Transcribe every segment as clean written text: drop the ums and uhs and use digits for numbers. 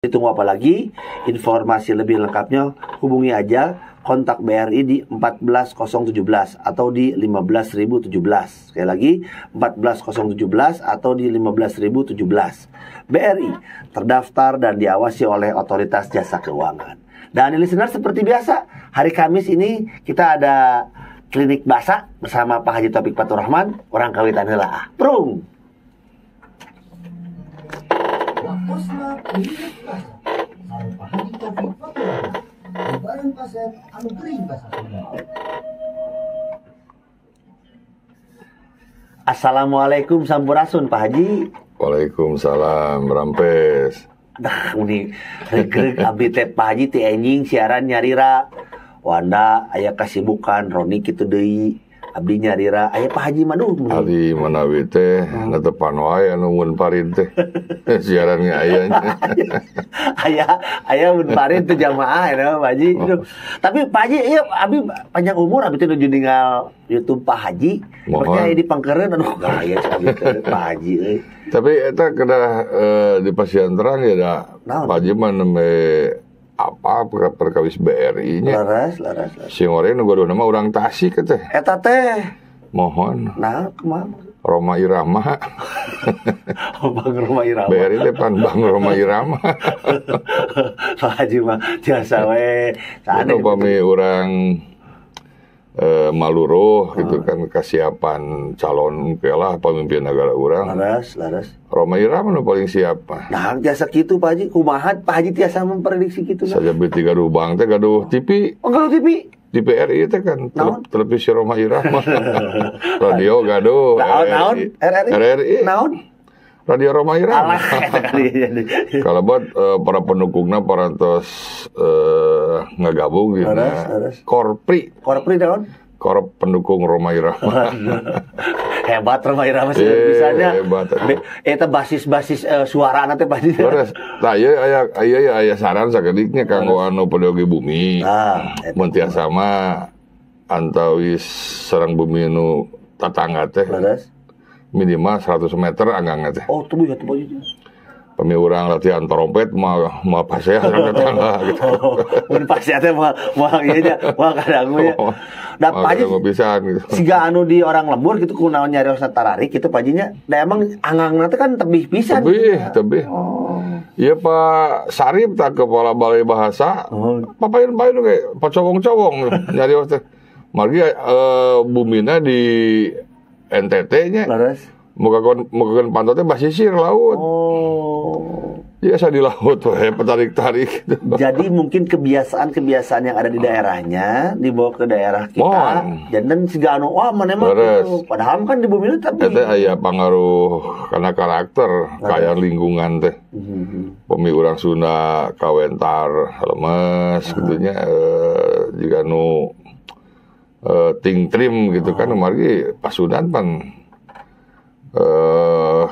Ditunggu apa lagi? Informasi lebih lengkapnya hubungi aja kontak BRI di 14017 atau di 15017. Sekali lagi 14017 atau di 15017. BRI terdaftar dan diawasi oleh Otoritas Jasa Keuangan. Dan listener, seperti biasa, hari Kamis ini kita ada klinik bahasa bersama Pak Haji Taufik Faturrahman, orang kawitan heula. Prung. Posna klinik bahasa sareng Pak Haji Taufik Faturrahman. Lebaran pasien anu geuring bahasa Sunda. Assalamualaikum sampurasun Pak Haji. Waalaikumsalam Rampes. Dah ini regreg abdi teh Pak Haji teh enjing siaran nyarira. Wanda aya kasibukan Roni kitu deui. Abdi nyarira aya Pak Haji maduh. Ari manawi teh netepan wae anu mun parin teh. Siaran ge aya. Aya mun parin teh jamaah ya Pak Haji. Tapi Pak Haji ieu abdi panjang umur abdi teh nuju ninggal YouTube Pak Haji. Percaya di pangkeureun anu gaya abdi teh Pak Haji euy. Tapi eta kedah di pasien terang ya da Pak Haji mah nembe apa perkawis BRI-nya. Laras. Sing ore nu godoh nama urang Tasik teh. Eta teh. Mohon. Nah, kumaha? Roma Irama. Bang Roma Irama. BRI teh pan Bang Roma Irama. Pak Haji mah tiasa we. Anu pami urang Maluruh gitu kan kesiapan calon kelah pemimpin negara urang. Laras. Roma Irama nu paling siapa? Nah, tiasa kitu Pak Haji, kumaha Pak Haji tiasa memprediksi kitu. Saja beti gaduh bang teh gaduh TV. Oh, gaduh TV. Di PRI teh kan televisi Roma Irama. Radio gaduh. Naon? RRI. Naon? Radio Roma Irama. Kalau buat para pendukungnya parantos ngagabung gitu. Korpri naon? Korp pendukung Roma Irama. Hebat Roma Irama sih bisanya. Hebat. Eta basis suara nanti Pak Haji. Tah aya saran sakedik kanggo anu pedagogi bumi. Mun tiasa mah antawis sareng bumi nu tatangga teh. Minimal 100 meter anggang teh. Oh, tubuh ya tubuh. Pemi urang latihan trompet mah pasea sareng tetangga gitu. Mun pasea teh mah ieu nya, mah kadangu nya. Da Pak Haji pisan gitu. Siga anu di orang lembur gitu kunaon nyarios tararik gitu Pak Haji nya. Da emang angangna teh kan tebih pisan. Tebih. Iya Pak Sarip tak kepala balai bahasa. Papain-pain ge pacowong-cowong nyarios teh. Margi bumina di NTT-nya. Laras. Mugakeun pantotnya basisir laut. Biasa di laut we petarik-tarik gitu. Jadi mungkin kebiasaan yang ada di daerahnya dibawa ke daerah kita. Dan siga anu wah mana mah gitu. Padahal kan di bumi itu tapi eta aya pangaruh kana karakter kayak lingkungan teh. Pemi urang Sunda kawentar lemes gitu nya juga nu ting trim gitu kan margi pasudan pan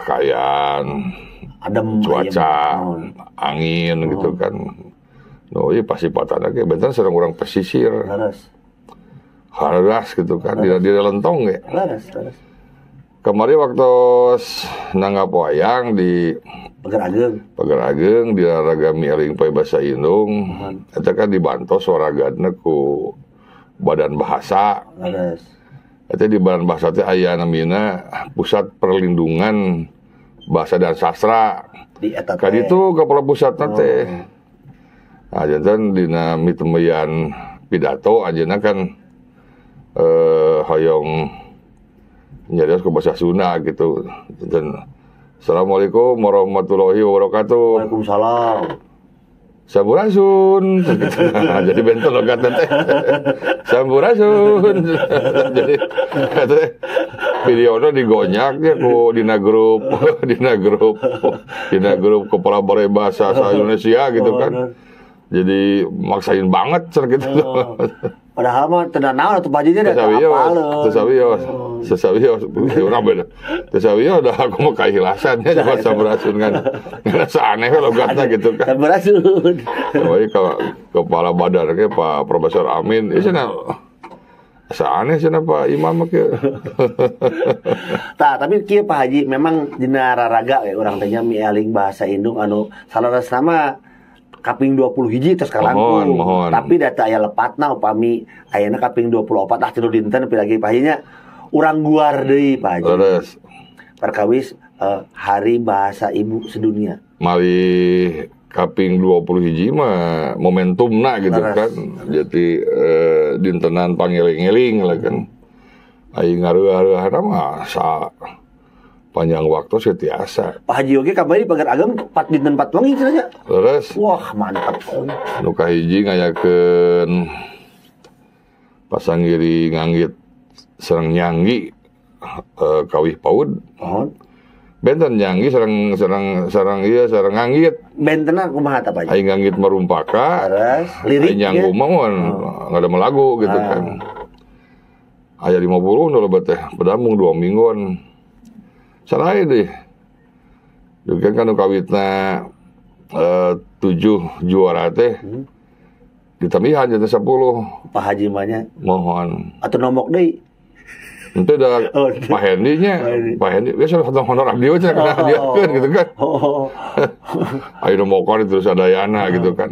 kayan adem cuaca angin gitu kan. No ieu pasti patana ge bentar sareng urang pesisir. Haras gitu kan di lentong ge. Laras. Kemarin waktu nanggap wayang di Pagar Ageng di Ragami Eling Poe Basa Indung. Eta kan dibantos waragadna ku Badan Bahasa. Eta di Badan Bahasa teh aya namina Pusat Perlindungan Bahasa dan Sastra. Di eta teh. Kaditu kepala pusatna teh. Nah, janten dina mitemeyan pidato ajeuna kan hoyong nyarios ke bahasa Sunda gitu. Janten Assalamualaikum warahmatullahi wabarakatuh. Waalaikumsalam. Sampurasun gitu. Jadi bentol logatna teh. Sampurasun. Jadi videonya digonyak ya ku dina grup kepala balai bahasa Indonesia gitu kan. Jadi maksain banget gitu. Padahal mah teu naon atuh Pak Haji nya da apaleun. Tesawios urang beda. Tesawios dah aku mau kahilasan ya coba sampurasun kan. Karena saaneh logatna gitu kan. Sampurasun. Oi kepala badan ge Pak Profesor Amin. Ieu cenah saaneh cenah Pak Imam ke. Tah, tapi kieu Pak Haji memang dina raraga we urang teh nya mi eling bahasa Indung anu salerosna mah kaping 20 hiji terus kalangkung. Mohon. Tapi data aya lepatna upami ayeuna kaping 24 ah tilu dinten tapi lagi pahinya urang guar deui Pak Haji. Terus Perkawis Hari Bahasa Ibu Sedunia. malih kaping 20 hiji mah momentumna gitu kan. Jadi dintenan pangeling-eling lah kan. Aing ngaruh-aruhana mah sa panjang waktu setiasa. Pak Haji oge kamari pagar ageng 4 dinten 4 wengi cenah. Terus Wah, mantap. nu kahiji ngayakeun pasanggiri nganggit sareng nyanggi kawih paud. Mohon. Benten nyanggi sareng nganggit. Bentena kumaha ta Pak Haji? Aing nganggit merumpaka. Terus lirik Aing nyanggu mawon ngada melagu gitu kan. Aya 50 nu lebet teh pedamung 2 mingguan. Sarahe deh. Dukeun kan kawitna 7 juara teh. Ditambihan jadi 10. Pak Haji mahnya Mohon. atuh nomok deui. Itu udah Pak Hendi nya. Pak Hendi biasa honor radio aja kena hadiahkeun gitu kan. Ayo nomokon terus ada yana gitu kan.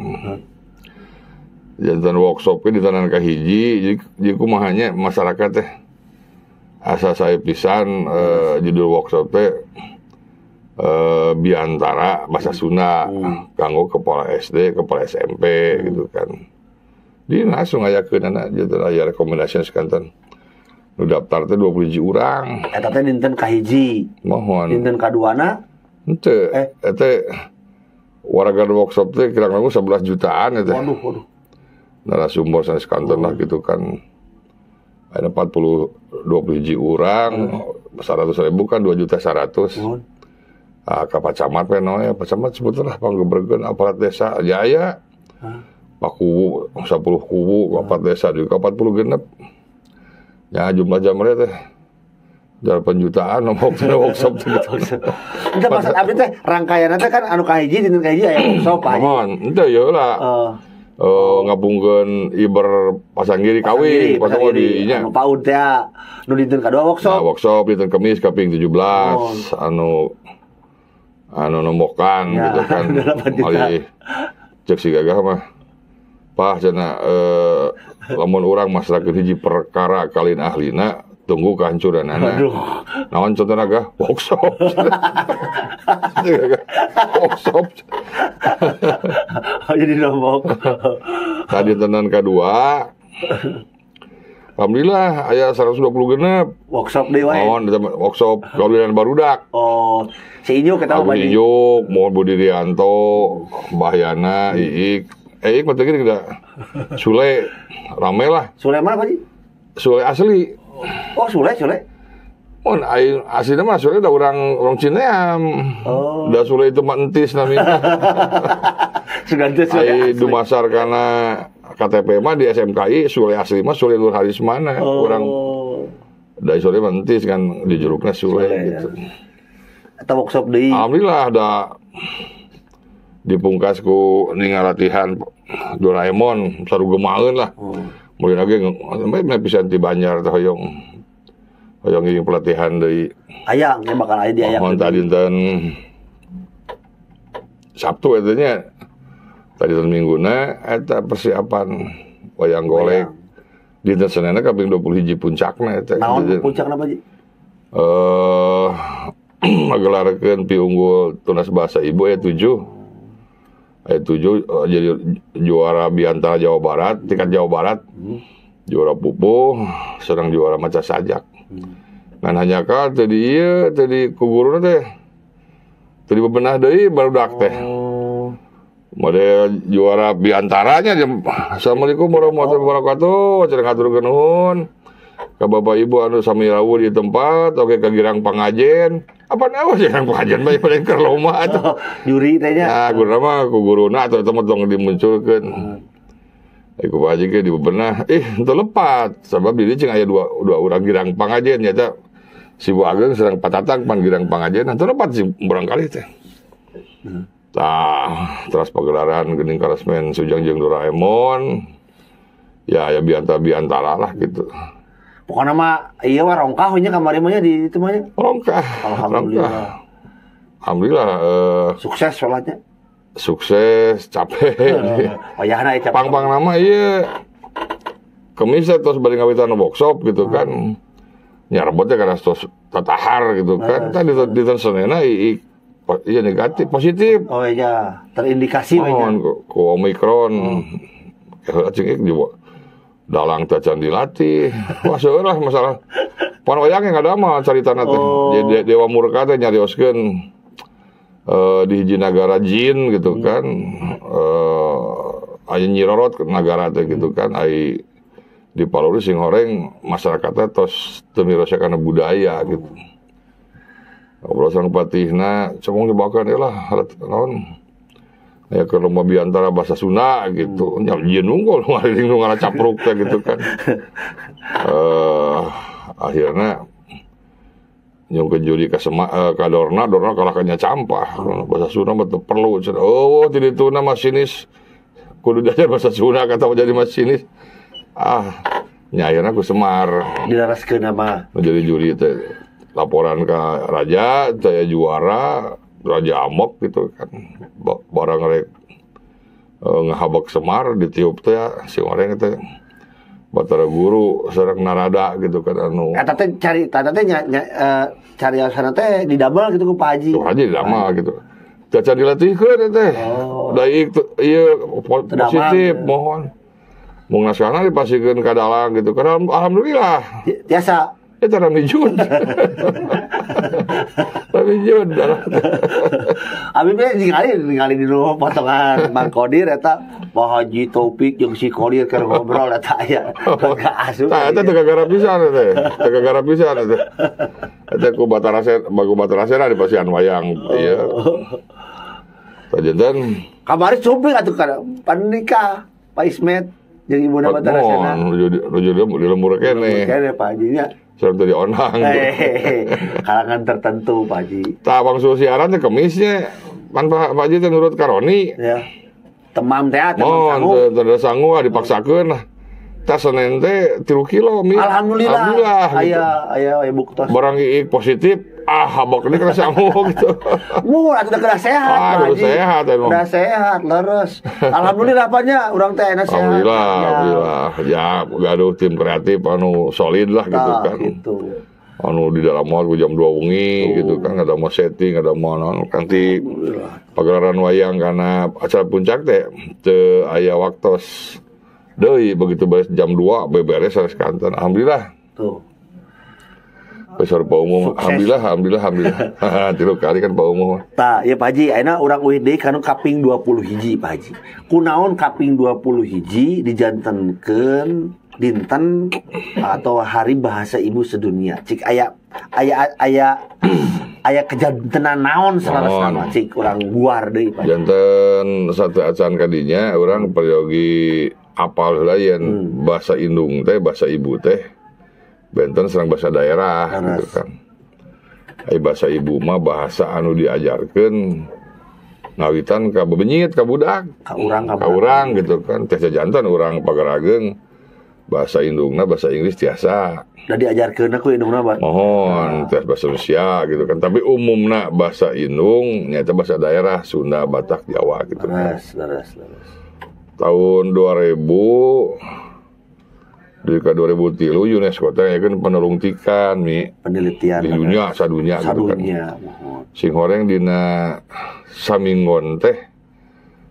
Jantan workshop di tanan kahiji jadi kumahanya masyarakat teh asa saya pisan judul workshop teh biantara bahasa Sunda kanggo kepala SD, kepala SMP gitu kan. Di langsung ayakeun anak jadi aya rekomendasi sekanten. Nu daftar teh 20 urang. Eta teh dinten kahiji. Mohon. Dinten kaduana Henteu teh warga workshop teh kira-kira 11 jutaan eta. waduh. Narasumber sanes kantor lah gitu kan. Ada 20 urang, 100.000 kan 2.100.000. Ka pacamat we noe, pacamat sebutlah panggebregeun aparat desa Jaya. Pak kubu 10 kubu, aparat desa juga 40 genep. Ya jumlah jamnya teh 8 jutaan nomor workshop teh. Itu maksud abdi teh rangkaianna teh kan anu kahiji dinten kahiji aya workshop Pak Haji. Mohon, henteu ya lah. Ngabungkeun iber pasanggiri kawin, pasang di nya. Anu paud teh nu dinten kadua workshop. Nah, workshop dinten Kemis kaping 17 anu nombokan Ya, gitu kan. 8 juta. Malih cek si gagah mah. Pah cenah lamun urang masyarakat hiji perkara kalin ahlina tunggu kehancuranana. Aduh. Naon contohna gah workshop. Workshop. Jadi nombok. Tadi tenan kedua. Alhamdulillah aya 120 genep. Workshop deui wae. Mohon workshop kawinan barudak. Oh, si Inyo kita Agung Pak Haji. Ijuk, Mohon Budi Rianto, Bahyana, Iik. Iik mah teh gini Sule rame lah. Sule mana Pak Haji? Sule asli. Oh, Sule. Mun aing aslinya mah Sule da urang Cineam. Oh. Da Sule itu mah entis namina. Sudah teh Sule. Ai dumasar kana KTP mah di SMKI Sule asli mah Sule Nur Harismana. Urang da Sule mah entis kan di jurukna Sule gitu. Eta workshop deui. Alhamdulillah ada dipungkas ku ningal latihan Doraemon sarugemaeun lah. Mulai lagi sampai pisan ti Banjar teh hoyong ingin pelatihan deui. Ayang yang bakal aya di ayang. Mohon tadi dinten Sabtu eta nya. Tadi dinten Mingguna eta persiapan wayang golek. Dinten Seninna kaping 21 puncakna eta. Naon puncakna Pak Haji? Ngagelarkeun pi unggul tunas bahasa ibu aya 7. Aya 7 jadi juara biantara Jawa Barat, tingkat Jawa Barat. Juara pupuh, sedang juara maca sajak. Ngan hanya ka tadi ieu tadi ku guruna teh. Tadi bebenah deui barudak teh. Model juara biantaranya. Assalamualaikum warahmatullahi wabarakatuh. Cenah ngaturkeun nuhun. Ka Bapak Ibu anu sami rawuh di tempat, oke ka Girang Pangajen. Apa naon Girang Pangajen bae paling keur loma atuh. Juri teh nya. Nah, guruna mah ku guruna atuh tong dimunculkeun. Iku Pak Haji ge di bebenah, henteu lepat. Sabab di dieu cing aya dua urang Girang Pangajen nya si Bu Ageng sedang patatang pan Girang Pangajen, henteu lepat sih barangkali teh. Tah, terus pagelaran geuning karesmen Sujang jeung Doraemon. Ya biantara lah gitu. Pokoknya mah iya mah rongkah nya kamari mah di itu mah. Rongkah. Alhamdulillah. Alhamdulillah Sukses sholatnya. sukses capek. Wayahna capek. Pang-pang nama iya. Kemis terus balik ngawitan workshop gitu kan. Nyarbotnya karena terus tatahar gitu kan. Tadi di Senena iya negatif, positif. Oh iya, terindikasi ku Omikron. Cing juga dalang tacan dilatih. Wah seurah masalah. Pan wayangnya nggak ada mah cerita teh. Jadi Dewa Murka teh nyarioskeun di hiji nagara jin gitu kan. Aya nyirorot ke nagara teh gitu kan. Ai di Paluru sing horeng masyarakatnya tos teu mirosa kana budaya gitu. Ngobrol sang patihna, cemong dibawakan lah naon. Ya ke lomba biantara bahasa Sunda gitu. Nya jieun unggul ngaring nu ngana capruk teh gitu kan. Akhirnya nyung ke juri ka Dorna kalah kanya campah. Bahasa Sunda mah teu perlu. Oh, ti dituna masinis kudu belajar bahasa Sunda kata jadi masinis. Nya akhirnya ku Semar dilaraskeun apa? Menjadi juri teh. Laporan ke raja, saya juara, raja amok gitu kan, barang rek ngahabak Semar ditiup teh si orang itu Batara Guru sareng narada gitu kan anu. Eta teh cari cari asana teh didamel gitu ku Pak Haji. Pak Haji didamel gitu. Caca dilatihkeun teh. Da ieu positif mohon. Mung naskahna dipasikeun ka dalang gitu kan alhamdulillah. Tiasa itu Rami Jun. Rami Jun. Abi teh ningali di rumah potongan Mang Kodir eta Pak Haji Taufik jeung si Kodir keur ngobrol eta aya. Asup. Tah eta teu gagara pisan teh. Teu gagara pisan teh. Eta ku Batarasena di pasian wayang ieu. Tajentan kamari suping atuh kana panikah Pak Ismet jeung Ibu Batarasena. Rujuk di lembur kene. Kene Pak Haji nya. Sudah di onang. Kalangan tertentu Pak Haji. Tah bangsa siaran teh kemisnya pan Pak Haji teh nurut karoni. Ya. Temam teh temam sangu. Teu sangu dipaksakeun lah. Tah Senin teh 3 kilo mie. Alhamdulillah. Aya buktos. Barang iik positif, habak ini kena sangu gitu. Atuh udah kena sehat. Udah sehat emang. Udah sehat, leres. Alhamdulillah apanya urang teh enak sehat. Alhamdulillah. Ya, gaduh tim kreatif anu solid lah gitu kan. Gitu. Anu di dalam mall jam 2 wengi gitu kan, ada mau setting, ada mau nanti pagelaran wayang karena acara puncak teh teu aya waktos. Deui begitu beres jam 2 beberes sanes kantor. Alhamdulillah. Tuh. Besar Pak Umum. Alhamdulillah. 3 kali kan Pak Umum. Tah, ya Pak Haji, ayeuna urang uih deui kanu kaping 20 hiji Pak Haji. Kunaon kaping 20 hiji dijantenkeun dinten atau hari bahasa ibu sedunia. Cik aya kejantenan naon salah cik urang guar deui Pak. Janten satu acan kadinya urang peryogi apal heula yen bahasa indung teh bahasa ibu teh benten serang bahasa daerah gitu kan. Ai bahasa ibu mah bahasa anu diajarkeun ngawitan ka bebenyit ka budak. Ka urang gitu kan. Teh janten urang pagarageung bahasa indungna bahasa Inggris tiasa. Da diajarkeun ku indungna Pak. Mohon teh bahasa Indonesia gitu kan. Tapi umumna bahasa indung nyata bahasa daerah Sunda, Batak, Jawa gitu kan. Leres. Tahun 2000 di 2003 UNESCO teh kan penelungtikan penelitian di dunia sadunya gitu kan. Sing horeng dina Saminggon teh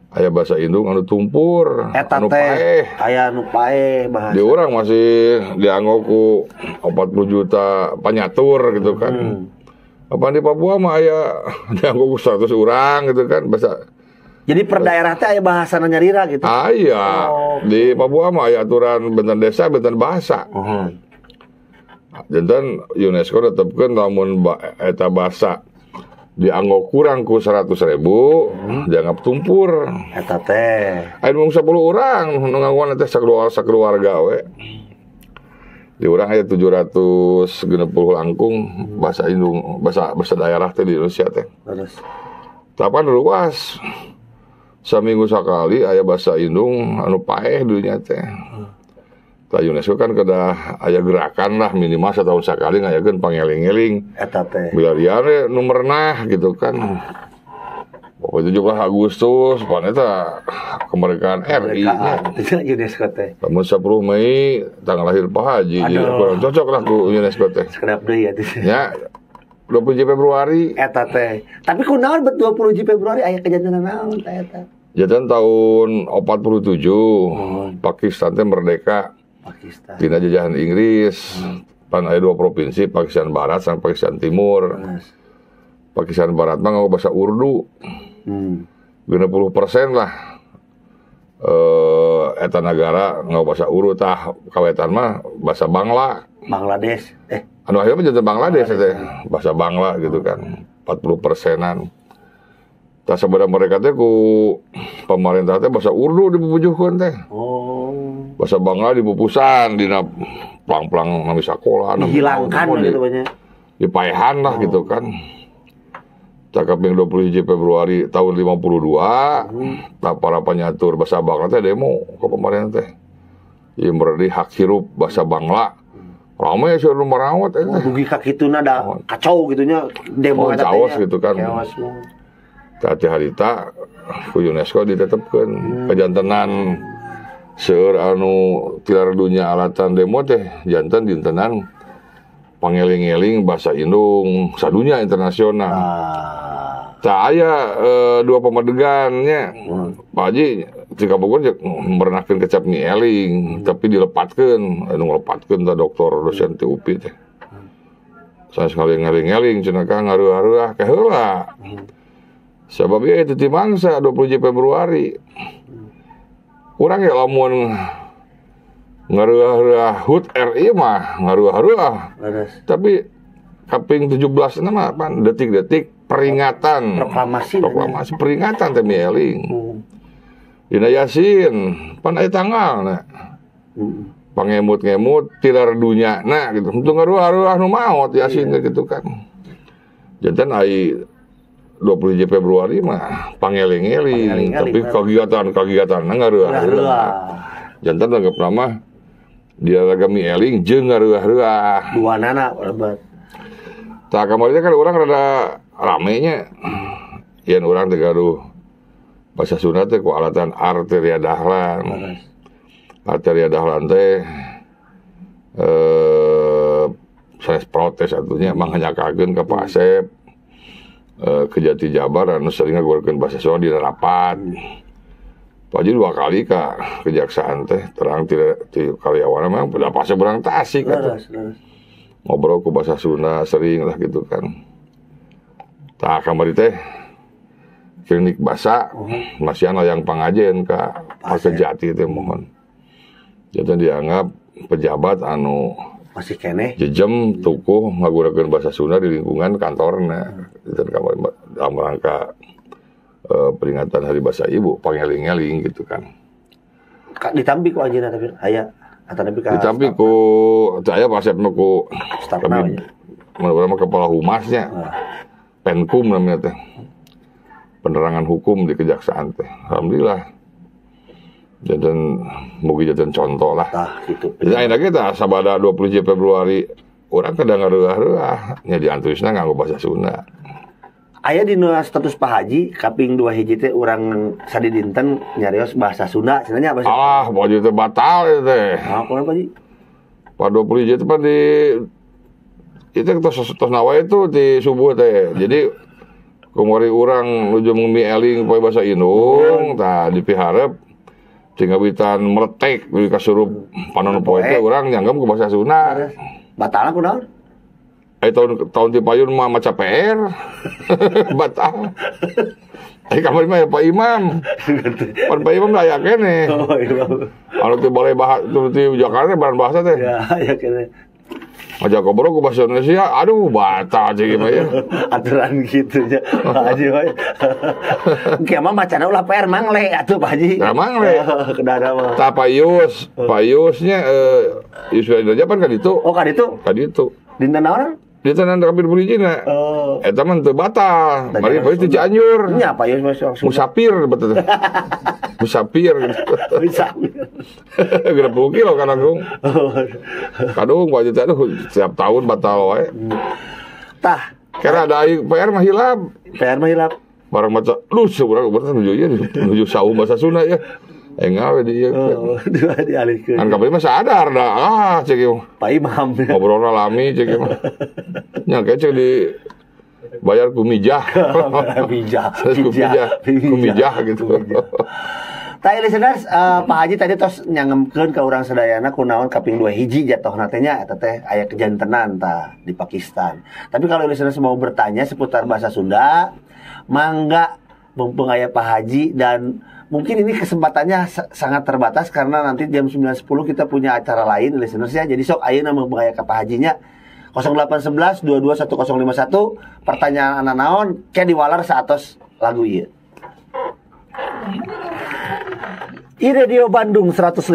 aya bahasa indung anu tumpur anu paeh. Aya anu paeh bahasa. Di urang masih dianggo ku 40 juta panyatur gitu kan. Apa di Papua mah aya dianggo ku 100 urang gitu kan bahasa. Jadi per daerah teh aya bahasana nyarira gitu. Aya. Di Papua mah aya aturan benten desa, benten bahasa. Janten UNESCO netepkeun lamun eta bahasa dianggo kurang ku 100.000 dianggap tumpur. Eta teh. Aya mung 10 urang nu ngangguan teh sakeluarga we. Di urang aya 760 langkung bahasa indung, bahasa daerah teh di Indonesia teh. Terus. Tapan luas. Saminggu sakali aya bahasa indung anu paeh dunya teh. Tah UNESCO kan kedah aya gerakan lah minimal setahun sakali ngayakeun pangeling-eling. Eta teh. Bilarian nu merenah gitu kan. 17 Agustus pan eta kemerdekaan RI nya. Itu UNESCO teh. Lamun 10 Mei tanggal lahir Pak Haji. Jadi kurang cocok lah ku UNESCO teh. Sekedap deui atuh. Ya 20 Februari Eta teh. Tapi kunaon bet 20 Februari aya kejadian naon teh eta? Jantan tahun 47 Pakistan teh merdeka Pakistan. tina jajahan Inggris. Pan aya 2 provinsi, Pakistan Barat sama Pakistan Timur. Pakistan Barat mah nganggo bahasa Urdu. 60% lah. Eta negara nganggo bahasa Urdu tah kawetan mah bahasa Bangla. Bangladesh. Anu akhirnya mah jantan Bangladesh teh. Bahasa Bangla gitu kan. 40%-an. Tah sabada mereka teh ku pemerintah teh bahasa Urdu dipupujuhkeun teh. Bahasa Bangla dipupusan dina plang-plang nami sakola, dihilangkan gitu banyak. Dipaehan lah gitu kan. Cakaping 21 Februari tahun 52, para penyatur bahasa Bangla teh demo ke pemerintah teh. Ieu berarti hak hirup bahasa Bangla. Rame sih nu marawat eta. Dugi ka kituna da kacau gitunya demo eta caos gitu kan. Caos mah. Tati harita ku UNESCO ditetepkeun kajantenan seueur anu tilar dunia alatan demo teh janten dintenan pangeling-eling bahasa Indung sadunya internasional. Tah aya 2 pamadegannya. Pak Haji jika Bogor merenahkeun kecap ngeling tapi dilepatkeun anu nglepatkeun tah doktor dosen ti UPI teh. Saya sekali ngeling-ngeling cenah ka ngaruh-aruh ka heula. Sebab ieu teh ti mangsa 20 Februari. Urang ya lamun ngaruh-aruh HUT RI mah ngaruh-aruh. Tapi kaping 17 nama apa detik-detik peringatan proklamasi peringatan teh mieling. Dina Yasin pan aya tanggalna. Pangemut-ngemut tilar dunya na gitu. Untuk ngaruh-aruh nu maot Yasin gitu kan. Janten ai 20 Februari mah pangeling-eling tapi kagiatan ngaruh-aruh. Janten anggap nama dia ragami eling jeung ngaruh-aruh. Duanana lebat. Tah kamari kan urang rada ramenya. Yen urang teh gaduh bahasa Sunda teh ku alatan arteria dahlan. Arteria dahlan teh sanes protes atunya manganyakakeun ka Pak Asep. Ke Jati Jabar anu sering ngaguarkeun bahasa Sunda di rapat. Pak Haji 2 kali ka kejaksaan teh terang ti karyawan mah pada pas berang Tasik atuh. Ngobrol ku bahasa Sunda sering lah gitu kan. Tah kamari teh klinik basa masih layang pangajen ka Pasir Jati teh mohon. Jadi dianggap pejabat anu masih keneh jejem tukuh ngagunakeun bahasa Sunda di lingkungan kantorna. Dan dalam rangka peringatan Hari Bahasa Ibu pangeling-eling gitu kan. Ditampi ku anjeunna tapi aya atau nabi ka ditampi ku saya Pasep ku kami mana kepala humasnya Penkum namanya teh. Penerangan hukum di kejaksaan teh. Alhamdulillah. Jadi mugi jadi contoh lah. Gitu. Jadi akhirnya kita sabada 20 Februari orang kadang ngaruh-aruh nya dianturisna nganggo bahasa Sunda. Aya di status Pak Haji kaping 2 hiji teh urang sadi dinten nyarios bahasa Sunda cenanya apa sih? Ah, Pak Haji teh batal teh. Ah, kumaha Pak Haji? Pak 20 hiji teh pan di itu tos nawa itu di subuh teh. Jadi kumari urang nuju ngemi eling poe bahasa Indung tah dipiharep tinggawitan meletek di kasurup panon poe teh urang nyanggem ke bahasa Sunda. Batalna kunaon? Tahun ti payun mah maca PR. Batal. Kamari mah ya Pak Imam. Pan Pak Imam aya kene. Oh, iya. Anu teh boleh bahasa ti Jakarta bahan bahasa teh. Ya, aya kene. Aja kobrol ku bahasa Indonesia, aduh batal cing ieu ya. Aturan gitu nya. Pak Haji we. Engke mah macana ulah PR mangle atuh Pak Haji. Nah, mangle. Kedada mah. Tah Pak Yusnya Yus Japan ka ditu. Oh, ka ditu. Ka ditu. Dinten naon? Dinten kabir berijina. Oh. Eta mah teu batal. Mari poe ti Cianjur. Nya Pak Yus langsung. Musafir betul. Musafir gitu. Musafir. Gerep kilo kan Agung. Kadung Pak Haji teh setiap tahun batal wae. Tah, Kira ada PR mah hilap. PR mah hilap. barang maca lu seberang menuju saung bahasa Sunda ya. Enggak dia dialihkeun. Kan kabeh mah sadar dah cek ieu. Pak Imam. Ngobrolna lami cek ieu mah. Nya cek di bayar kumijah. Kumijah gitu. Tadi listeners, Pak Haji tadi tos nyangemkeun ka urang sadayana kunaon kaping 2 hiji jatuhna teh nya eta teh aya kejantenan tah di Pakistan. Tapi kalau listeners mau bertanya seputar bahasa Sunda, mangga mumpung aya Pak Haji dan mungkin ini kesempatannya sangat terbatas karena nanti jam 9.10 kita punya acara lain listeners ya. Jadi sok ayeuna mumpung aya ka Pak Hajinya 0811 221051 pertanyaan naon ke diwalar saatos lagu ieu. iRadio Bandung 105,1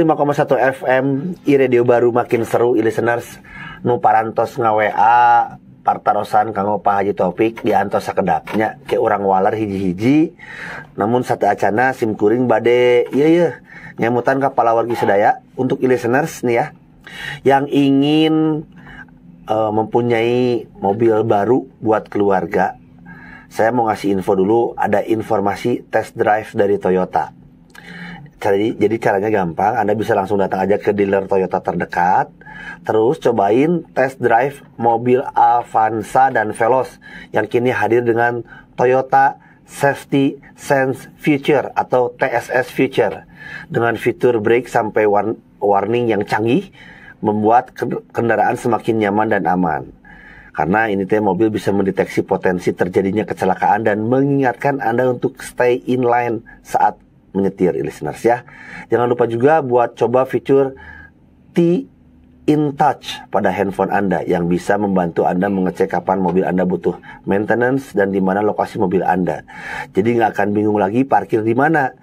FM, iRadio baru makin seru listeners. Nu parantos nga-WA partarosan kanggo Pak Haji Taufik diantos sakedapnya ke urang walar hiji-hiji. Namun satu acana sim kuring bade ieu nyamutan ka palawargi sedaya untuk listeners nih ya yang ingin mempunyai mobil baru buat keluarga. Saya mau ngasih info dulu, ada informasi test drive dari Toyota. Jadi caranya gampang, Anda bisa langsung datang aja ke dealer Toyota terdekat, terus cobain test drive mobil Avanza dan Veloz yang kini hadir dengan Toyota Safety Sense Feature atau TSS Feature. Dengan fitur brake sampai warning yang canggih, membuat kendaraan semakin nyaman dan aman. Karena ini teh mobil bisa mendeteksi potensi terjadinya kecelakaan dan mengingatkan Anda untuk stay in line saat menyetir listeners ya. Jangan lupa juga buat coba fitur T-InTouch pada handphone Anda yang bisa membantu Anda mengecek kapan mobil Anda butuh maintenance dan di mana lokasi mobil Anda. Jadi nggak akan bingung lagi parkir di mana.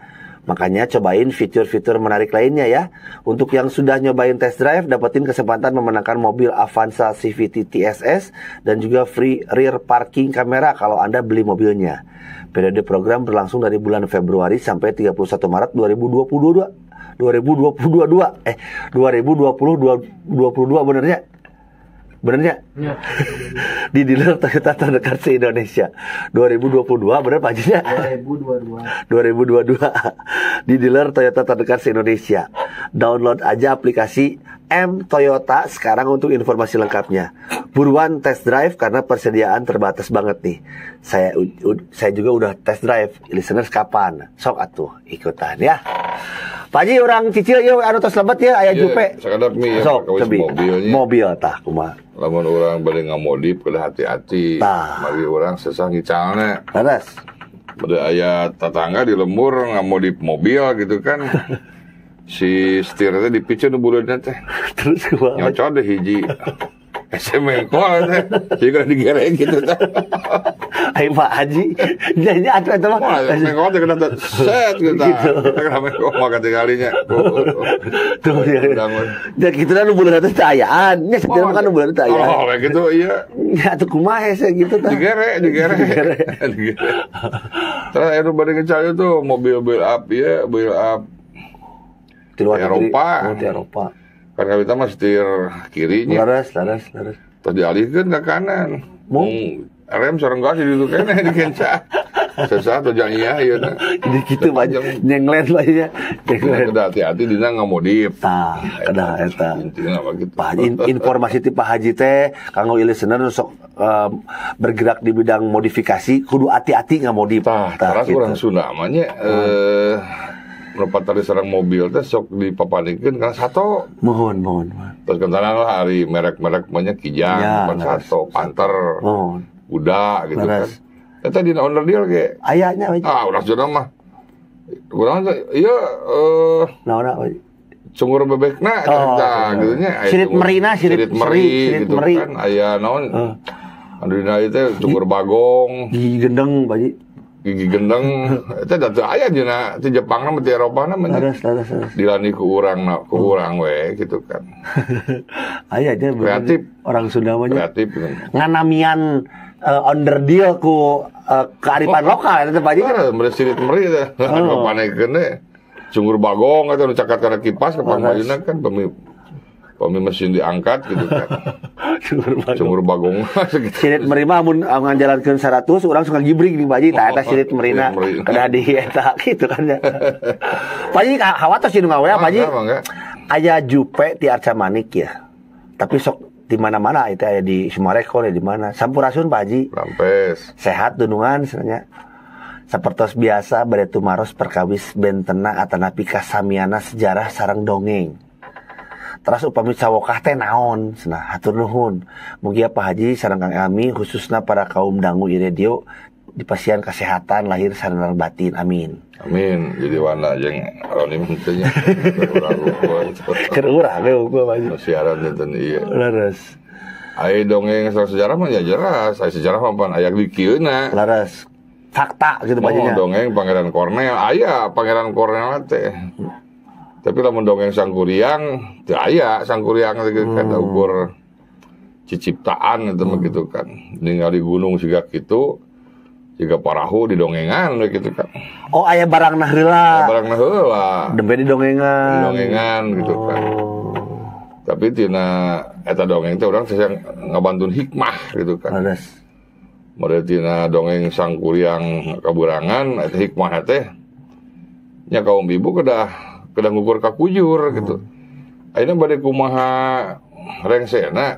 Makanya cobain fitur-fitur menarik lainnya ya. Untuk yang sudah nyobain test drive, dapetin kesempatan memenangkan mobil Avanza CVT TSS dan juga free rear parking kamera kalau Anda beli mobilnya. Periode program berlangsung dari bulan Februari sampai 31 Maret 2022 benernya? Benernya? Ya. Di dealer Toyota terdekat se-Indonesia. 2022 bener Pak Hajinya? 2022 di dealer Toyota terdekat se-Indonesia. Download aja aplikasi M Toyota sekarang untuk informasi lengkapnya. Buruan test drive karena persediaan terbatas banget nih. Saya juga udah test drive. Listeners kapan? Sok atuh ikutan ya. Pak Haji orang cicil yuk anu tos lebat ya aya jupe. Sakadap mi ya mobilnya. Mobil tah kumaha. Lamun orang bade ngamodif kudu hati-hati. Mari orang sesah ngicalna. Laras. Bade aya tetangga di lembur ngamodif mobil gitu kan. Si setirnya dipicu nu buleudna teh. Terus kumaha? Nyocot deh hiji. Semengkol teh. Juga digerek gitu teh. Ayo Pak Haji, nyanyi atuh eta mah. Semengkol teh kena set gitu. Kena mengkol maka kalinya. Tuh ya. Ya kitu nu buleudna teh ayaan. Nya setir kan nu buleudna teh ayaan. Oh, kayak gitu iya. Ya atuh kumaha hese gitu tah. Digerek. Terus anu bade ngecari tuh mobil build up ya, build up di luar Eropa. Di Eropa. Karena kita mah setir kirinya. Laras. Terus dialihkeun ke kanan. Rem sareng gas di ditu keneh di kenca. Sesat tuh jangan iya. Jadi gitu banyak nyenglen banyak. Udah hati-hati dina ngamodif. Tah, kada eta. Intina mah gitu. Pak informasi ti Pak Haji teh kanggo listener sok bergerak di bidang modifikasi kudu hati-hati ngamodif. Tah, terus gitu. Urang Sunda mah nya tadi serang mobil teh sok dipapanikeun kana sato. Mohon. Terus kentaraan lah hari merek-merek banyak Kijang, ya, Sato, Panther, Buda gitu kan. Eta dina owner deal ge. Ayahnya Pak. Urang Sunda mah. Urang ieu naonna Cungur bebekna gitu nya. Sirit merina, sirit meri gitu kan. Aya naon? Anu dina ieu teh cungur bagong, gigi gendeng Pak. Gigi gendeng eta datu aya dina ti Jepang mah ti Eropa mah laras. Dilani ku urang we gitu kan. Aya aja kreatif orang Sunda mah kreatif nganamian under deal ku kearifan lokal eta Pak Haji. Sirit meri teh panekeun teh cungur bagong eta nu cakat kana kipas ka pangmalina kan Pami mesin diangkat gitu kan. Sumur bagong. Sirit merima mun ngajalankeun 100 urang suka gibrig nih Pak Haji, tah eta sirit merina kada di eta gitu kan ya. Pak Haji hawatos nu ngawe Pak Haji. Aya jupe ti Arca Manik ya. Tapi sok di mana-mana itu aya di Sumarekon ya di mana. Sampurasun Pak Haji. Rampes. Sehat dunungan sebenarnya. Sapertos biasa bade tumaros perkawis bentena atanapi kasamiana sejarah sareng dongeng. Terus upami cawokah teh naon cenah hatur nuhun. Mugi Pak Haji sareng Kang Ami khususna para kaum dangu iRadio dipasihan kesehatan lahir sareng batin amin. Amin. Jadi wana jeung anonim teh nya. Keur urang we gua Pak Haji. Siaran teh ieu. Leres. Aya dongeng soal sejarah mah ya jelas, aya sejarah mah pan aya di kieuna. Leres. Fakta gitu Pak Haji nya. Dongeng Pangeran Kornel aya Pangeran Kornel teh. Tapi lamun dongeng Sangkuriang teu aya Sangkuriang teh kan ukur ciciptaan eta mah gitu kan. Ningali gunung siga kitu siga parahu didongengan we kitu kan. Oh aya barangna heula. Barangna heula. Dembe didongengan. Didongengan gitu kan. Tapi tina eta dongeng teh urang teh ngabantuan hikmah gitu kan. Leres. Model tina dongeng Sangkuriang kaburangan eta hikmah teh nya kaum ibu kedah ngukur kakujur gitu. Ayeuna bade kumaha rengsena.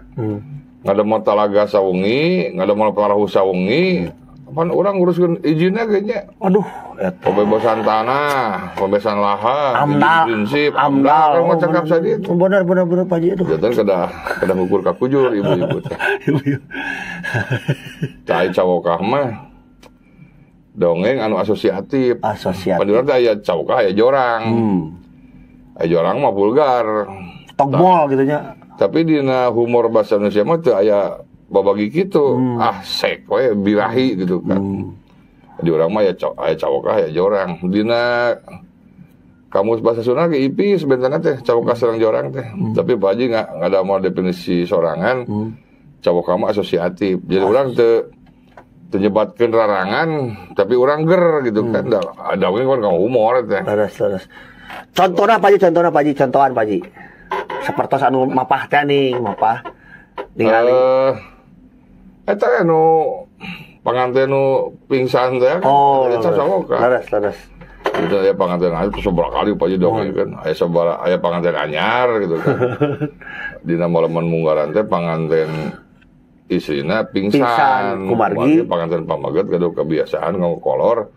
Ngademel talaga sawengi, ngademel parahu sawengi, pan urang nguruskeun izinna ge nya. Aduh, eta pembebasan tanah, pembebasan lahan, prinsip, amdal kan cakap sadi. Bener Pak Haji aduh. Jantan kedah ngukur kakujur ibu-ibu teh. Cai cawokah mah dongeng anu asosiatif. Padahal teh aya cawokah aya jorang. Aya jorang mah vulgar. Togmol gitu nya. Tapi dina humor bahasa Indonesia mah teu aya babagi kitu. Sek we birahi gitu kan. Di urang mah aya cawokah aya jorang. Dina kamus bahasa Sunda ge ipis bentana teh cawokah sareng jorang teh. Tapi Pak Haji ngada mau definisi sorangan. Cawokah mah asosiatif. Jadi urang teu nyebatkeun rarangan tapi urang ger gitu kan. Ada we kan humor teh. Leres. Contohna Pak Haji, contohan Pak Haji. Sapertos anu mapah teh ning, mapah. Ningali. Eta anu panganten nu pingsan teh kan. Eta cawokah. Leres. Itu aya panganten anyar terus sabaraha kali Pak Haji dongeng kan. Aya panganten anyar gitu kan. Dina moleman munggaran teh panganten istrina pingsan. Kumargi panganten pamaget kado kebiasaan nganggo kolor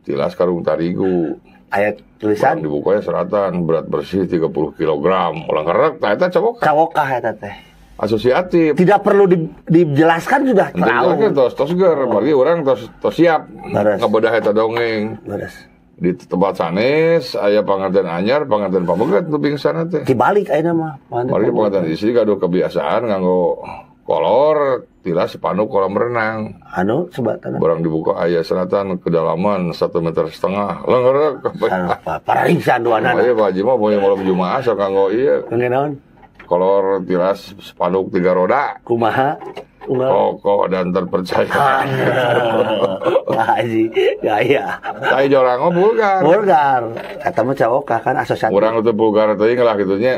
tilas karung tarigu. Aya tulisan di bukunya seratan berat bersih 30 kg. Ulang herek tah eta cawokah. Cawokah eta teh. Asosiatif. Tidak perlu dijelaskan sudah tahu. Tos ger bagi urang tos siap ngabedah eta dongeng. Leres. Di tempat sanes aya panganten anyar, panganten pamaget nu pingsan teh. Dibalik ayeuna mah. Mari panganten istri kado kebiasaan nganggo kolor tilas sepanu kolam renang. Anu sebatana. Barang dibuka aya seratan kedalaman 1,5 meter. Leungeureuh pararingsan duana. Aya Pak Haji mah poe malam Jumaah sok kanggo ieu. Naon? Kolor tilas spanduk 3 roda. Kumaha? Kokoh dan terpercaya. Pak Haji gaya. Tai jorang mah vulgar. Vulgar. Eta mah cawokah kan asosiatif. Urang teh vulgar teuing lah kitu nya.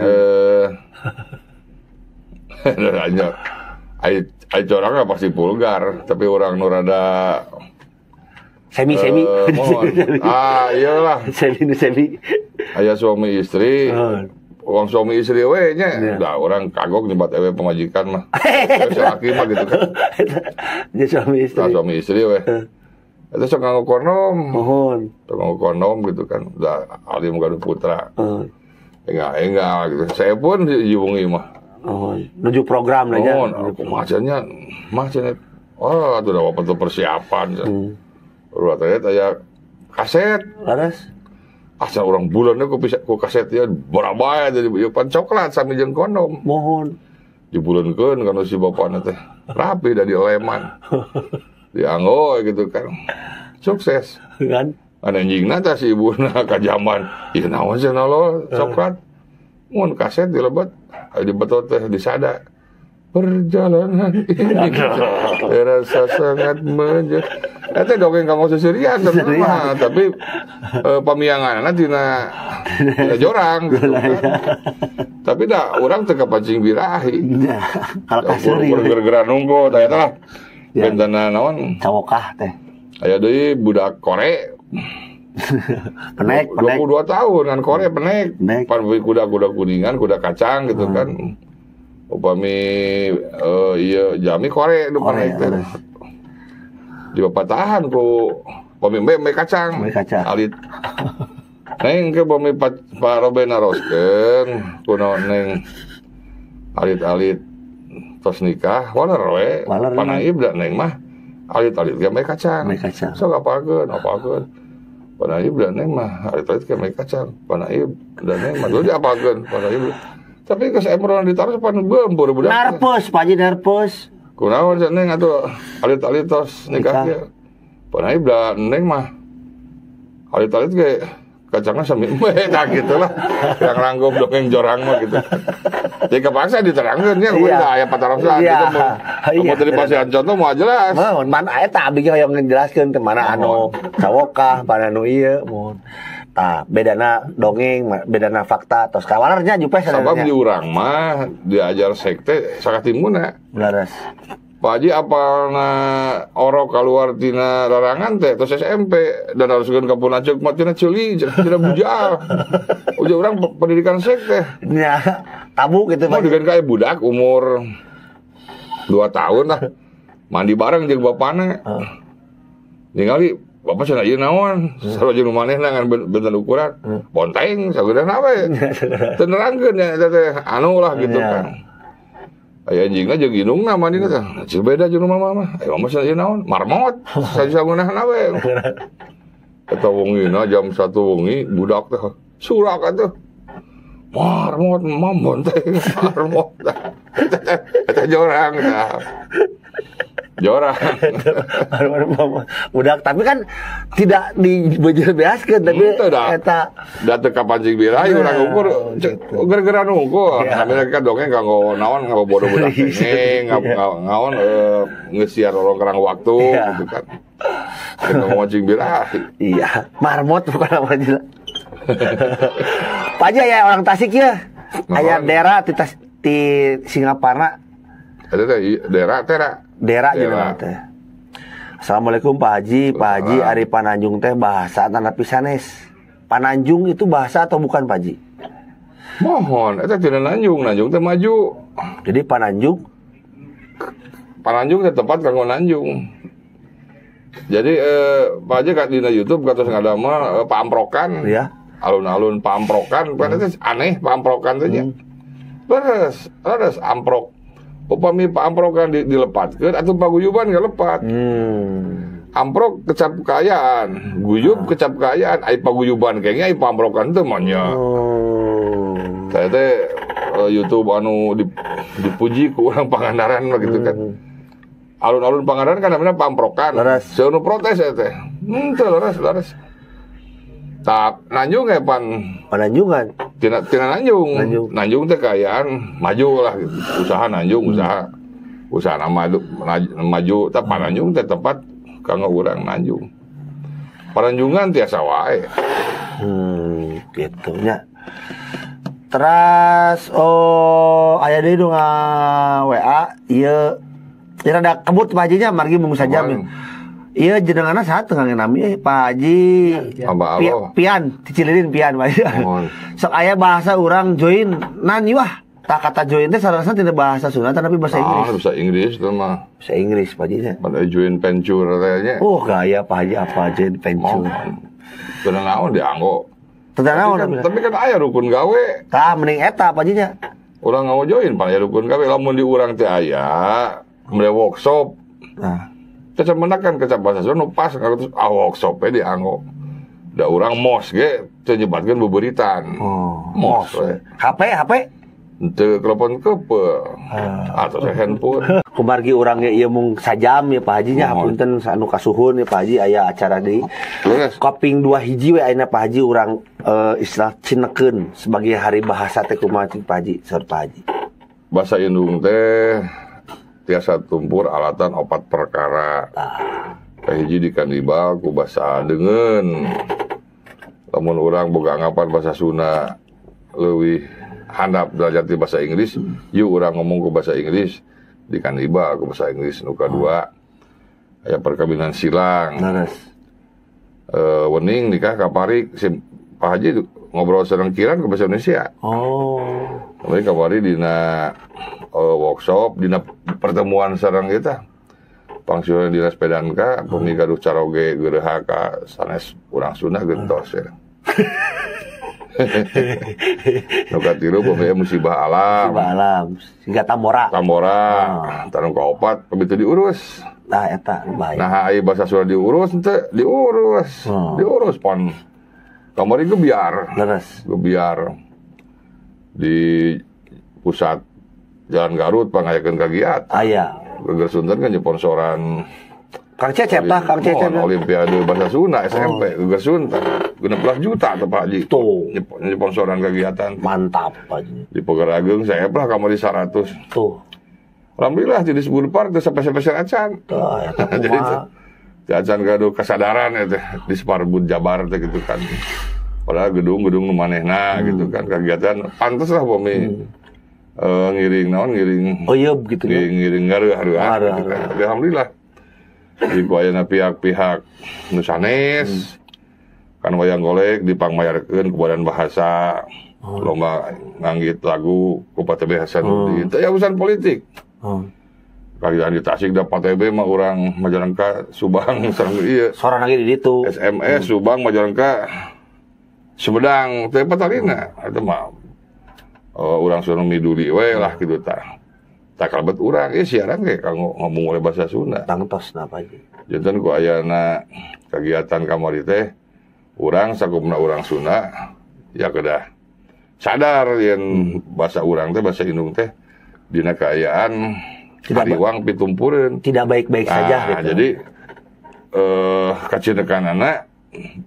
Ai corangnya pasti vulgar, tapi orang nu rada semi. Iyalah. Semi. Aya suami istri. Uang suami istri we nya. Da orang kagok nyebat ewe pemajikan mah. Laki mah gitu kan. Dia suami istri we. Eta sok nganggo kondom. Mohon. Sok nganggo kondom gitu kan. Da alim gaduh putra. Enggak gitu. Saya pun dihubungi mah. Nuju program aja. Macamnya, oh, itu udah apa tuh persiapan. Udah ternyata ya kaset. Laras. Asal orang bulannya ku kaset ya berabaya jadi pan coklat sambil jeung kondom. Mohon. Dibulankeun kana si bapana teh. Rapi dari leman. Dianggo gitu kan. Sukses. Kan. Anjingna teh si ibuna kajaman. Ieu naon cenah lo coklat. Mun kaset dilebet di betot teh disada perjalanan ini terasa sangat eta dongeng kanggo seserian mah, tapi pamianganna tina jorang gitu kan. Tapi dah urang teu kapancing birahi. Kalau kasur gara-gara nunggu tah eta lah. Bentana naon? Cawokah teh. Aya deui budak Kore. Penek 22 tahun kan Kore penek. Pan kuda-kuda kuningan, kuda kacang gitu kan. Upami iya jami Kore nu penek teh. Dipatahan ku pemimbe kacang. Alit. Neng ke bumi Pak Robena Rosken kuno neng alit-alit tos nikah waler we panaib da neng mah alit-alit ge bae kacang. Sok apakeun panaib da neng mah alit-alit ge bae kacang. Panaib da neng mah geus apakeun panaib. Tapi geus emron ditaruh pan beumbur budak. Narpos, Pak Haji narpos. Kunaon cenah neng atuh alit-alit tos nikah ge. Panaib da neng mah alit-alit ge kacangnya sambil nah gitu lah yang rangkum dongeng jorang mah gitu jadi kepaksa diterangkan ya udah aya patarosan gitu mau dari pasian contoh mau jelas mana aya tah abdi yang ngejelaskeun teh mana anu cawokah mana anu ieu mun tah bedana dongeng bedana fakta tos kawalarnya jupe sabab di urang mah diajar sekte sakatimuna laras Pak Haji apalna oro keluar tina larangan teh terus SMP dan haruskeun ka punacuk mah tina ceuli tina bujal. Udah urang pendidikan sekte. Ya, tabu gitu Pak. Mau digan kayak budak umur 2 tahun lah. Mandi bareng jeung bapana. Ningali bapak cenah ieu naon? Sarua jeung manehna ngan benten ukuran. Bonteng sageudeuna we. Teu nerangkeun nya eta teh anu lah gitu kan. Aya anjingna jeung indungna mandina teh. Cil beda jeung mama mah. Aya mah cenah naon? Marmot. Sageunahna we. Eta wongina jam 1 wengi budak teh surak atuh. Marmot mambon teh marmot. Eta jorang tah. Jorang. Budak tapi kan tidak dibejelaskeun tapi eta da teu kapancing birahi urang ukur gara-gara nunggu. Sampeyan kan dongeng kanggo naon kanggo bodoh budak ini ngaon ngesiar orang kerang waktu gitu kan. Kita mancing birahi. Iya, marmot bukan apa aja. Pak Haji aya orang Tasik ya. Aya daerah di Singaparna. Ada daerah daerah teh. Assalamualaikum Pak Haji. Pak Haji Ari Pananjung teh bahasa tanapi sanes. Pananjung itu bahasa atau bukan Pak Haji? Mohon, eta tina Nanjung teh maju. Jadi Pananjung teh tempat kanggo nanjung. Jadi Pak Haji ka dina YouTube katos ngadamel paamprokan. Iya. Alun-alun paamprokan, kan itu aneh paamprokan teh nya. Leres amprok. Upami paamprokan dilepatkeun atuh paguyuban gak lepat. Amprok kecap kekayaan, guyub kecap kekayaan, ai paguyuban kayaknya ai paamprokan teh mah nya. Teh YouTube anu dipuji ku urang Pangandaran mah gitu kan. Alun-alun Pangandaran kan namanya paamprokan. Seueur protes teh. Teu leres. Tak Nanjung ya Pananjungan. Tina Nanjung teh kayaan maju lah gitu. Usaha Nanjung usaha maju tapi Pananjung teh tempat kanggo urang Nanjung. Pananjungan tiasa wae. Gitu nya. Terus aya deui nu WA ieu rada kebut Pak Hajinya margi mung sajam. Iya jenenganna saha teu nami Pak Haji Pian Cicilin Pian Pak Haji. Sok aya bahasa urang join nani wah. Tah kata join teh sarasana tina bahasa Sunda tapi bahasa Inggris. Bahasa Inggris teh mah. Bahasa Inggris Pak Haji nya. Pada join venture teh nya. Gaya Pak Haji apa join venture. Teu naon dianggo. Teu naon. Tapi kan aya rukun gawe. Tah mending eta Pak Haji nya. Urang ngau join Pak aya rukun gawe lamun di urang teh aya mere workshop. Nah Cacap menakan kecap bahasa Sunda pas terus workshop dianggo. Da urang mos ge teu nyebatkeun beberitan. Mos we. HP teu telepon kepe. Atau handphone. Kumargi urang ge ieu mung sajam ya Pak Haji nya hapunten anu kasuhun ya Pak Haji aya acara deui. Koping 2 hiji we ayeuna Pak Haji urang istilah cinekeun sebagai hari bahasa teh kumaha Pak Haji saur Pak Haji. Bahasa Indung teh tiasa tumpur alatan opat perkara. Kahiji di kanibal ku basa dengan lamun orang boga anggapan bahasa Sunda leuwih handap derajat di bahasa Inggris, yuk orang ngomong ku bahasa Inggris di kanibal ku bahasa Inggris. Nu kadua aya perkawinan silang. Wening nikah kaparik si Pak Haji ngobrol sareng kiran ke bahasa Indonesia. Kemarin kamari dina workshop, dina pertemuan sareng kita pangsieuran dina sepedanka, pemi gaduh caroge geureha ka sanes urang Sunda gentos ya. Nu katilu pemi musibah alam. Musibah alam, singkat tambora. Tarung kaopat begitu diurus. Nah eta baik. Nah ai bahasa Sunda diurus henteu diurus pon. Kamari gebiar. Gebiar. Di pusat Jalan Garut pangayakeun kagiat. Aya. Geger Sunten kan sponsoran Kang Cecep tah, Kang Cecep. Olimpiade Bahasa Sunda SMP Geger Sunten. 16 juta tuh Pak Haji. Tuh. Sponsoran kegiatan. Mantap Pak Haji. Di Pegar Ageng saya pernah kamari 100. Tuh. Alhamdulillah di Sebur Park teu sampai acan. Jadi acan gaduh kesadaran eta di Sparbud Jabar teh gitu kan. Padahal gedung-gedung nu manehna gitu kan kegiatan pantes lah pomi ngiring oh iya begitu ya ngiring gareuh gitu kan. Alhamdulillah di kuayana pihak-pihak nu sanes kan wayang golek dipangmayarkeun ku Badan Bahasa lomba nganggit lagu ku PTB Hasanuddin teh urusan politik. Kagian di Tasik da PTB mah urang Majalengka Subang sareng ieu soran lagi di ditu SMS Subang Majalengka Sumedang teh patalina eta mah urang suruh miduli we lah kitu tah. Tak kalebet urang siaran ge kanggo ngomong oleh bahasa Sunda. Tangtos napa aja. Janten ku ayana kegiatan kamari teh urang sakupna urang Sunda ya kedah sadar yen bahasa urang teh bahasa Indung teh dina kaayaan hariwang pitumpureun. Tidak baik-baik saja gitu. Jadi kacinekanana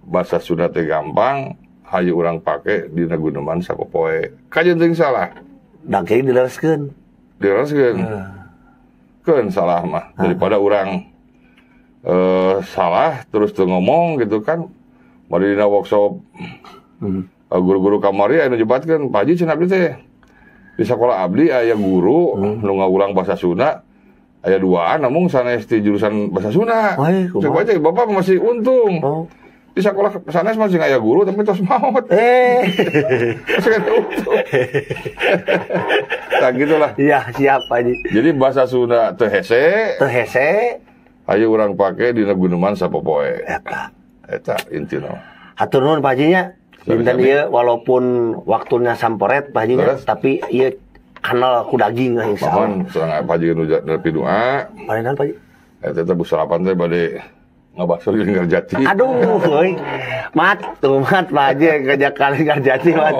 bahasa Sunda teh gampang hayu urang pake dina guneman sapopoe. Kajen teuing salah. Dangke dilereskeun. Keun salah mah daripada urang salah terus teu ngomong gitu kan. Mari dina workshop guru-guru kamari anu nyebatkeun Pak Haji cenah abdi teh. Di sekolah abdi aya guru nu ngawulang bahasa Sunda aya duaan namun sanes di jurusan bahasa Sunda. Cek baca Bapak masih untung. Di sekolah sanes masih aya guru tapi tos maot. Masih kan untung. Nah gitulah. Iya, siap Pak Haji. Jadi bahasa Sunda teu hese. Ayo urang pake dina guneman sapopoe. Eta intina. Hatur nuhun Pak Haji nya. Dan ieu walaupun waktunya samporet Pak Haji nya, tapi ieu kanal ku daging insyaallah. Mohon sareng Pak Haji nu nepi doa. Parenan Pak Haji. Eta teh busarapan teh bade ngabakso di Ngarjati. Aduh, euy. Mat Pak Haji kerja kali Ngarjati mat.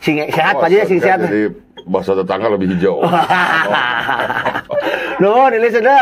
Sing sehat Pak Haji sing sehat. Jadi bahasa tetangga lebih hijau. Nuhun, ini sudah.